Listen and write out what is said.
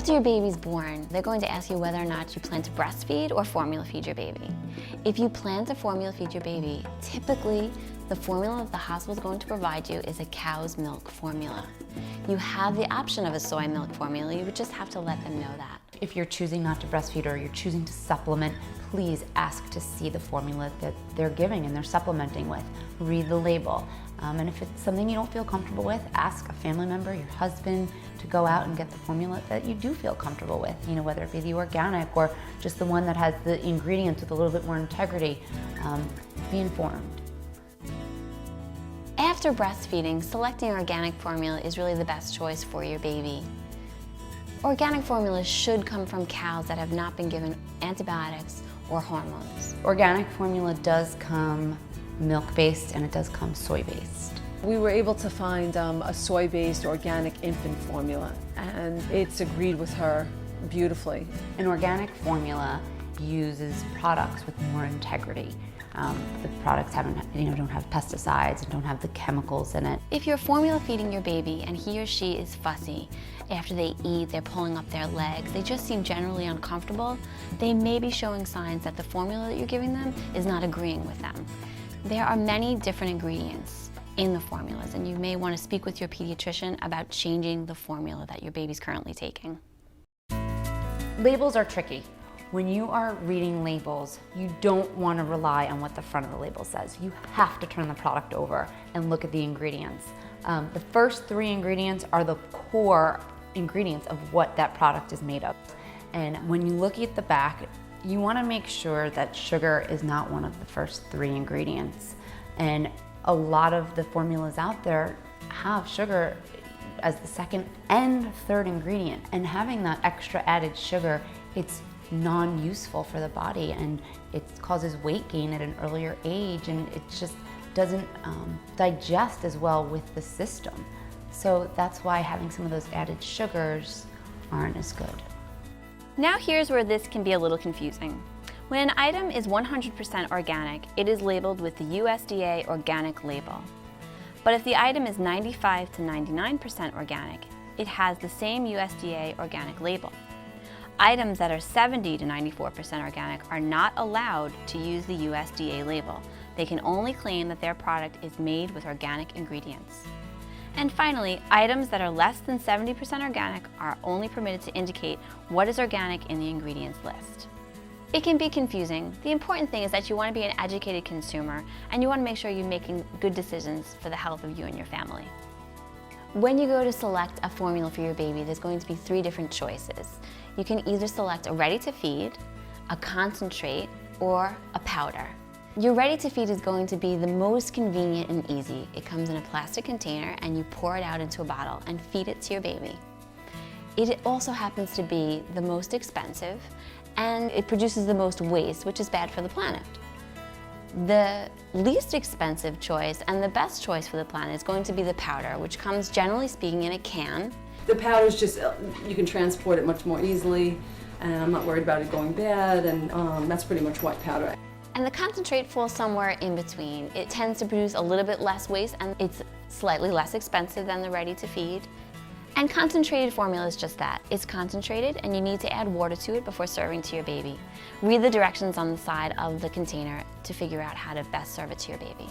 After your baby's born, they're going to ask you whether or not you plan to breastfeed or formula feed your baby. If you plan to formula feed your baby, typically the formula that the hospital is going to provide you is a cow's milk formula. You have the option of a soy milk formula, you would just have to let them know that. If you're choosing not to breastfeed or you're choosing to supplement, please ask to see the formula that they're giving and they're supplementing with. Read the label. And if it's something you don't feel comfortable with, ask a family member, your husband, to go out and get the formula that you do feel comfortable with. You know, whether it be the organic or just the one that has the ingredients with a little bit more integrity. Be informed. After breastfeeding, selecting organic formula is really the best choice for your baby. Organic formulas should come from cows that have not been given antibiotics or hormones. Organic formula does come milk-based and it does come soy-based. We were able to find a soy-based organic infant formula, and it's agreed with her beautifully. An organic formula uses products with more integrity. The products don't have pesticides and don't have the chemicals in it. If you're formula feeding your baby and he or she is fussy, after they eat, they're pulling up their legs, they just seem generally uncomfortable, they may be showing signs that the formula that you're giving them is not agreeing with them. There are many different ingredients in the formulas, and you may want to speak with your pediatrician about changing the formula that your baby's currently taking. Labels are tricky. When you are reading labels, you don't want to rely on what the front of the label says. You have to turn the product over and look at the ingredients. The first 3 ingredients are the core ingredients of what that product is made of. And when you look at the back, you want to make sure that sugar is not one of the first 3 ingredients. And a lot of the formulas out there have sugar as the second and third ingredient. And having that extra added sugar, it's non-useful for the body and it causes weight gain at an earlier age, and it just doesn't digest as well with the system. So that's why having some of those added sugars aren't as good. Now here's where this can be a little confusing. When an item is 100% organic, it is labeled with the USDA organic label. But if the item is 95 to 99% organic, it has the same USDA organic label. Items that are 70 to 94% organic are not allowed to use the USDA label. They can only claim that their product is made with organic ingredients. And finally, items that are less than 70% organic are only permitted to indicate what is organic in the ingredients list. It can be confusing. The important thing is that you want to be an educated consumer and you want to make sure you're making good decisions for the health of you and your family. When you go to select a formula for your baby, there's going to be 3 different choices. You can either select a ready-to-feed, a concentrate, or a powder. Your ready-to-feed is going to be the most convenient and easy. It comes in a plastic container and you pour it out into a bottle and feed it to your baby. It also happens to be the most expensive and it produces the most waste, which is bad for the planet. The least expensive choice and the best choice for the planet is going to be the powder, which comes, generally speaking, in a can. The powder's just, you can transport it much more easily, and I'm not worried about it going bad, and that's pretty much white powder. And the concentrate falls somewhere in between. It tends to produce a little bit less waste and it's slightly less expensive than the ready-to-feed. And concentrated formula is just that. It's concentrated and you need to add water to it before serving to your baby. Read the directions on the side of the container to figure out how to best serve it to your baby.